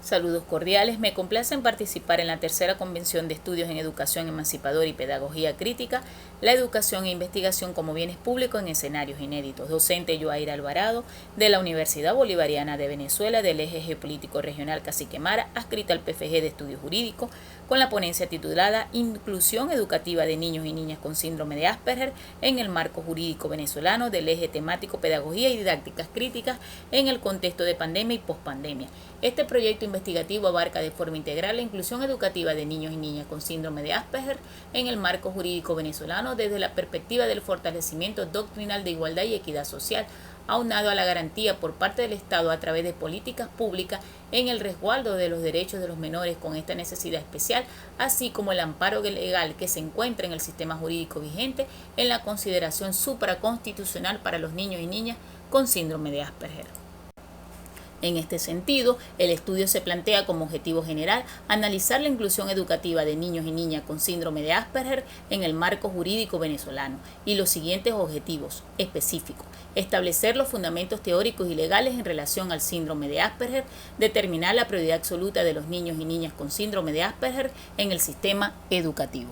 Saludos cordiales, me complace en participar en la tercera convención de estudios en educación emancipadora y pedagogía crítica, la educación e investigación como bienes públicos en escenarios inéditos. Docente Yoaira Alvarado, de la Universidad Bolivariana de Venezuela, del Eje Geopolítico Regional Cacique Mara, adscrita al PFG de Estudios Jurídicos, con la ponencia titulada Inclusión educativa de niños y niñas con síndrome de Asperger en el marco jurídico venezolano del eje temático Pedagogía y Didácticas Críticas en el contexto de pandemia y pospandemia. Este proyecto investigativo abarca de forma integral la inclusión educativa de niños y niñas con síndrome de Asperger en el marco jurídico venezolano desde la perspectiva del fortalecimiento doctrinal de igualdad y equidad social, aunado a la garantía por parte del Estado a través de políticas públicas en el resguardo de los derechos de los menores con esta necesidad especial, así como el amparo legal que se encuentra en el sistema jurídico vigente en la consideración supraconstitucional para los niños y niñas con síndrome de Asperger. En este sentido, el estudio se plantea como objetivo general analizar la inclusión educativa de niños y niñas con síndrome de Asperger en el marco jurídico venezolano y los siguientes objetivos específicos: establecer los fundamentos teóricos y legales en relación al síndrome de Asperger, determinar la prioridad absoluta de los niños y niñas con síndrome de Asperger en el sistema educativo.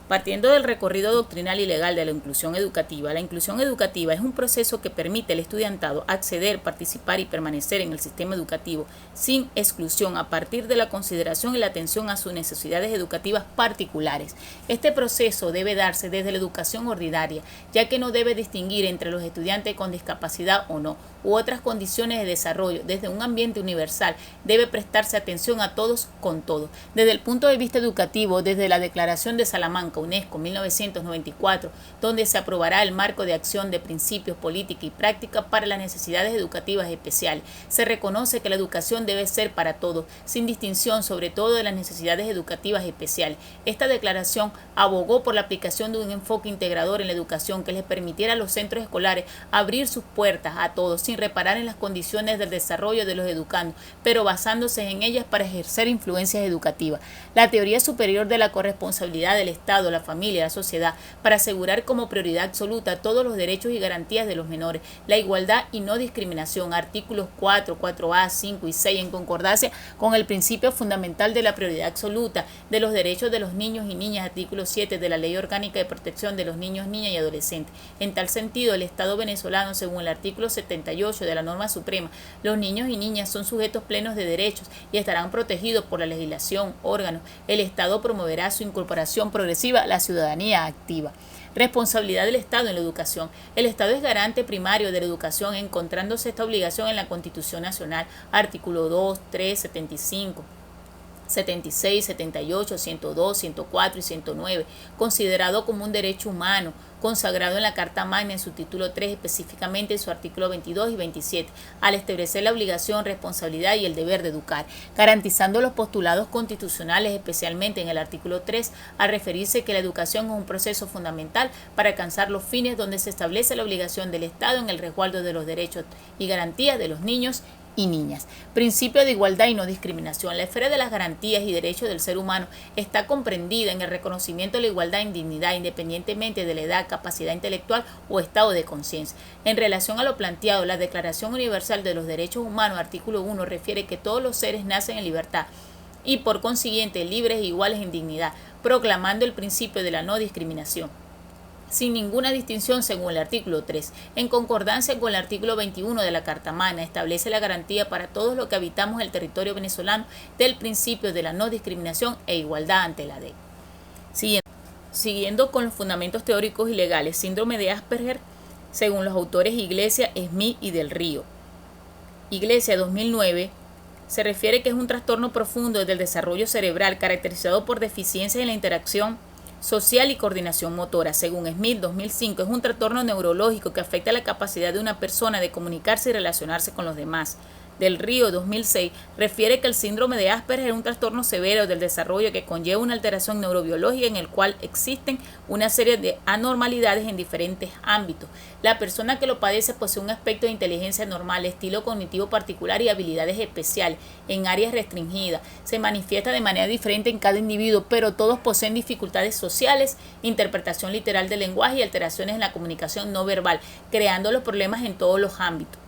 Partiendo del recorrido doctrinal y legal de la inclusión educativa es un proceso que permite al estudiantado acceder, participar y permanecer en el sistema educativo sin exclusión a partir de la consideración y la atención a sus necesidades educativas particulares. Este proceso debe darse desde la educación ordinaria, ya que no debe distinguir entre los estudiantes con discapacidad o no, u otras condiciones de desarrollo. Desde un ambiente universal debe prestarse atención a todos con todo. Desde el punto de vista educativo, desde la Declaración de Salamanca, UNESCO 1994, donde se aprobará el marco de acción de principios, política y práctica para las necesidades educativas especiales, se reconoce que la educación debe ser para todos, sin distinción, sobre todo de las necesidades educativas especiales. Esta declaración abogó por la aplicación de un enfoque integrador en la educación que les permitiera a los centros escolares abrir sus puertas a todos, sin reparar en las condiciones del desarrollo de los educandos, pero basándose en ellas para ejercer influencias educativas. La teoría superior de la corresponsabilidad del Estado, la familia, la sociedad, para asegurar como prioridad absoluta todos los derechos y garantías de los menores, la igualdad y no discriminación, artículos 4, 4A, 5 y 6, en concordancia con el principio fundamental de la prioridad absoluta de los derechos de los niños y niñas, artículo 7 de la Ley Orgánica de Protección de los Niños, Niñas y Adolescentes. En tal sentido, el Estado venezolano, según el artículo 78 de la norma suprema, los niños y niñas son sujetos plenos de derechos y estarán protegidos por la legislación, órganos. El Estado promoverá su incorporación progresiva a la ciudadanía activa. Responsabilidad del Estado en la educación. El Estado es garante primario de la educación, encontrándose esta obligación en la Constitución Nacional, artículo 2, 3, 75. 76, 78, 102, 104 y 109, considerado como un derecho humano, consagrado en la Carta Magna en su título 3, específicamente en su artículo 22 y 27, al establecer la obligación, responsabilidad y el deber de educar, garantizando los postulados constitucionales, especialmente en el artículo 3, al referirse que la educación es un proceso fundamental para alcanzar los fines donde se establece la obligación del Estado en el resguardo de los derechos y garantías de los niños y niñas. Principio de igualdad y no discriminación. La esfera de las garantías y derechos del ser humano está comprendida en el reconocimiento de la igualdad e dignidad, independientemente de la edad, capacidad intelectual o estado de conciencia. En relación a lo planteado, la Declaración Universal de los Derechos Humanos, artículo 1, refiere que todos los seres nacen en libertad y por consiguiente libres e iguales en dignidad, proclamando el principio de la no discriminación, sin ninguna distinción según el artículo 3. En concordancia con el artículo 21 de la Carta Magna, establece la garantía para todos los que habitamos el territorio venezolano del principio de la no discriminación e igualdad ante la ley. Siguiendo con los fundamentos teóricos y legales, síndrome de Asperger, según los autores Iglesias, Smith y Del Río. Iglesias, 2009, se refiere que es un trastorno profundo del desarrollo cerebral caracterizado por deficiencias en la interacción social y coordinación motora. Según Smith, 2005, es un trastorno neurológico que afecta la capacidad de una persona de comunicarse y relacionarse con los demás. Del Río, 2006, refiere que el síndrome de Asperger es un trastorno severo del desarrollo que conlleva una alteración neurobiológica en el cual existen una serie de anormalidades en diferentes ámbitos. La persona que lo padece posee un aspecto de inteligencia normal, estilo cognitivo particular y habilidades especiales en áreas restringidas. Se manifiesta de manera diferente en cada individuo, pero todos poseen dificultades sociales, interpretación literal del lenguaje y alteraciones en la comunicación no verbal, creando los problemas en todos los ámbitos.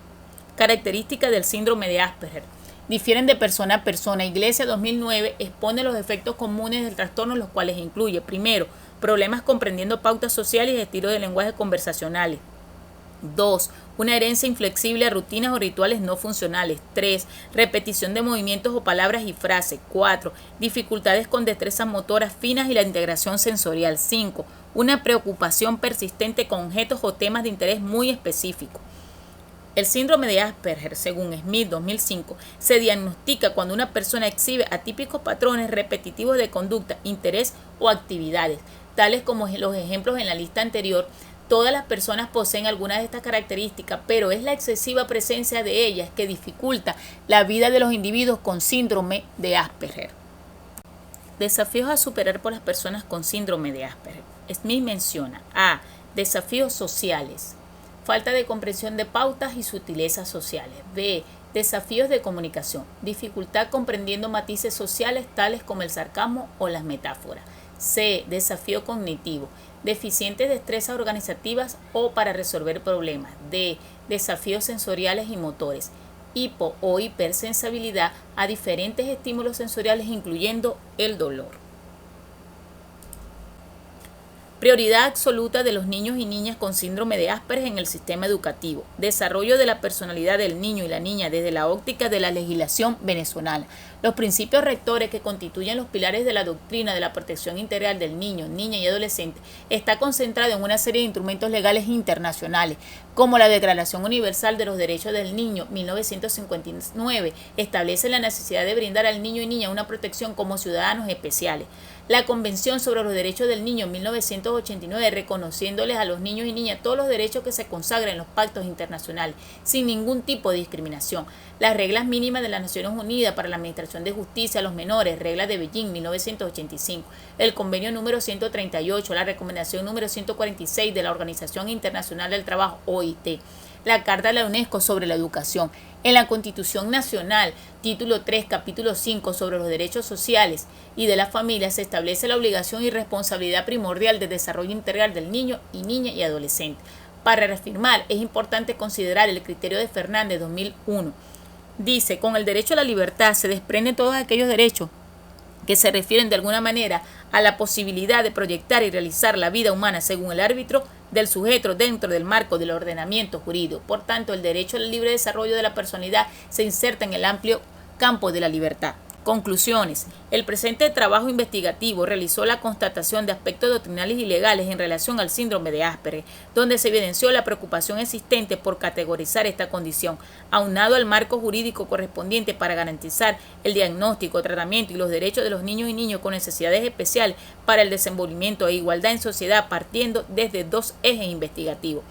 Características del síndrome de Asperger. difieren de persona a persona. Iglesia 2009 expone los efectos comunes del trastorno, los cuales incluye, primero, problemas comprendiendo pautas sociales y estilos de lenguaje conversacionales. 2. Una herencia inflexible a rutinas o rituales no funcionales. 3. Repetición de movimientos o palabras y frases. 4. Dificultades con destrezas motoras finas y la integración sensorial. 5. Una preocupación persistente con objetos o temas de interés muy específicos. El síndrome de Asperger, según Smith 2005, se diagnostica cuando una persona exhibe atípicos patrones repetitivos de conducta, interés o actividades, tales como los ejemplos en la lista anterior. Todas las personas poseen algunas de estas características, pero es la excesiva presencia de ellas que dificulta la vida de los individuos con síndrome de Asperger. Desafíos a superar por las personas con síndrome de Asperger. Smith menciona a. Desafíos sociales. Falta de comprensión de pautas y sutilezas sociales. B. Desafíos de comunicación. Dificultad comprendiendo matices sociales tales como el sarcasmo o las metáforas. C. Desafío cognitivo. Deficientes destrezas organizativas o para resolver problemas. D. Desafíos sensoriales y motores. Hipo o hipersensibilidad a diferentes estímulos sensoriales, incluyendo el dolor. Prioridad absoluta de los niños y niñas con síndrome de Asperger en el sistema educativo. Desarrollo de la personalidad del niño y la niña desde la óptica de la legislación venezolana. Los principios rectores que constituyen los pilares de la doctrina de la protección integral del niño, niña y adolescente está concentrado en una serie de instrumentos legales internacionales, como la Declaración Universal de los Derechos del Niño, 1959, establece la necesidad de brindar al niño y niña una protección como ciudadanos especiales. La Convención sobre los Derechos del Niño, 1989, reconociéndoles a los niños y niñas todos los derechos que se consagran en los pactos internacionales, sin ningún tipo de discriminación. Las reglas mínimas de las Naciones Unidas para la Administración de Justicia a los Menores, reglas de Beijing, 1985. El convenio número 138, la recomendación número 146 de la Organización Internacional del Trabajo, OIT. La Carta de la UNESCO sobre la educación. En la Constitución Nacional, título 3, capítulo 5 sobre los derechos sociales y de la familia, se establece la obligación y responsabilidad primordial de desarrollo integral del niño y niña y adolescente. Para reafirmar, es importante considerar el criterio de Fernández 2001. Dice, con el derecho a la libertad se desprenden todos aquellos derechos que se refieren de alguna manera a la posibilidad de proyectar y realizar la vida humana según el árbitro del sujeto dentro del marco del ordenamiento jurídico. Por tanto, el derecho al libre desarrollo de la personalidad se inserta en el amplio campo de la libertad. Conclusiones. El presente trabajo investigativo realizó la constatación de aspectos doctrinales y legales en relación al síndrome de Asperger, donde se evidenció la preocupación existente por categorizar esta condición, aunado al marco jurídico correspondiente para garantizar el diagnóstico, tratamiento y los derechos de los niños y niñas con necesidades especiales para el desenvolvimiento e igualdad en sociedad, partiendo desde dos ejes investigativos.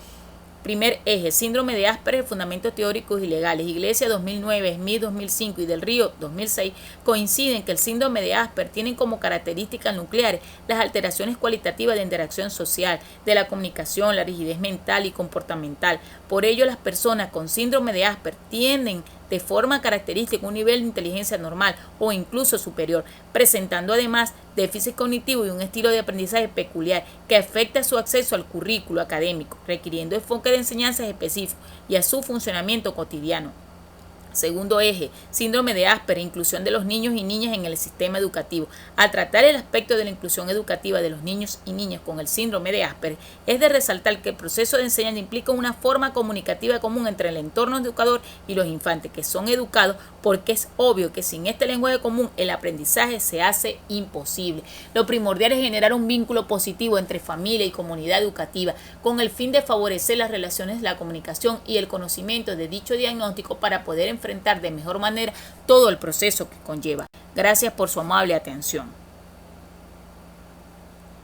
Primer eje, síndrome de Asperger, fundamentos teóricos y legales. Iglesia 2009, Smith 2005 y Del Río 2006 coinciden que el síndrome de Asperger tiene como características nucleares las alteraciones cualitativas de interacción social, de la comunicación, la rigidez mental y comportamental. Por ello, las personas con síndrome de Asperger tienen de forma característica un nivel de inteligencia normal o incluso superior, presentando además déficit cognitivo y un estilo de aprendizaje peculiar que afecta su acceso al currículo académico, requiriendo enfoque de enseñanzas específicos y a su funcionamiento cotidiano. Segundo eje, síndrome de Asperger, inclusión de los niños y niñas en el sistema educativo. Al tratar el aspecto de la inclusión educativa de los niños y niñas con el síndrome de Asperger, es de resaltar que el proceso de enseñanza implica una forma comunicativa común entre el entorno educador y los infantes que son educados, porque es obvio que sin este lenguaje común el aprendizaje se hace imposible. Lo primordial es generar un vínculo positivo entre familia y comunidad educativa con el fin de favorecer las relaciones, la comunicación y el conocimiento de dicho diagnóstico para poder enfrentar de mejor manera todo el proceso que conlleva. Gracias por su amable atención.